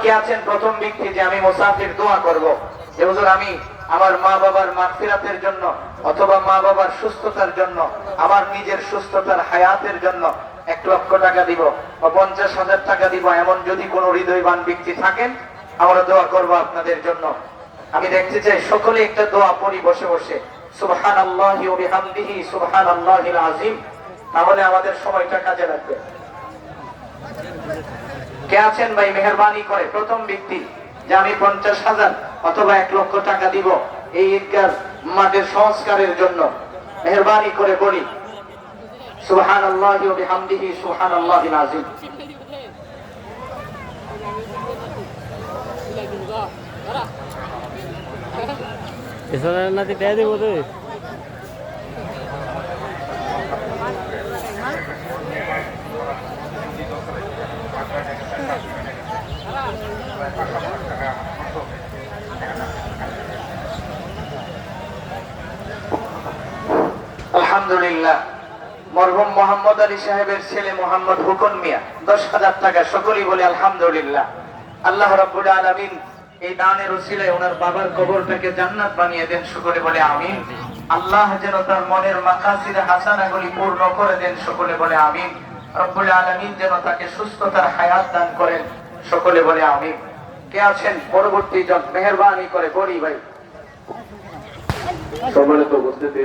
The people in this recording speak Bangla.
কে আছেন প্রথম ব্যক্তি যে আমি মুসাফির দোয়া করব যে হুজুর আমি আমার মা বাবার মাগফিরাতের জন্য অথবা মা বাবার সুস্থতার জন্য আমার নিজের সুস্থতার হায়াতের জন্য 1 লক্ষ টাকা দিব বা 50,000 টাকা দিব, এমন যদি কোনো হৃদয়বান ব্যক্তি থাকেন আমরা দোয়া করব আপনাদের জন্য। আমি দেখতে চাই সকলে একটা দোয়া পড়ি বসে বসে, সুবহানাল্লাহি ওয়া বিহামদিহি সুবহানাল্লাহিল আযীম, তাহলে আমাদের সময়টা কাজে লাগবে। কে আছেন ভাই মেহেরবানি করে প্রথম ব্যক্তি যে আমি 50,000 অথবা 1 লক্ষ টাকা দিব এই ঈদগাহ মাঠের সংস্কারের জন্য? মেহেরবানি করে বলি সুবহানাল্লাহি ওয়া বিহামদিহি সুবহানাল্লাহিল আযীম। এছাড়া নাতি দেয়া দেবো তো। আলহামদুলিল্লাহ, মরহুম মোহাম্মদ আলী সাহেবের ছেলে মোহাম্মদ হুকন মিয়া 10,000 টাকা, সকলেই বলে আলহামদুলিল্লাহ। আল্লাহ রাব্বুল আলামিন এই দানের উসিলায় ওনার বাবার কবরটাকে জান্নাত বানিয়ে দেন, সকলে বলে আমিন। আল্লাহ যেন তার মনের মাকাসিদ হাসানাগুলি পূর্ণ করে দেন, সকলে বলে আমিন। রব্বুল আলামিন যেন তাকে সুস্থতার হায়াত দান করেন, সকলে বলে আমিন। কে আছেন পরবর্তী জন? মেহেরবানি করে বলি ভাই। সম্মানিত উপস্থিতি,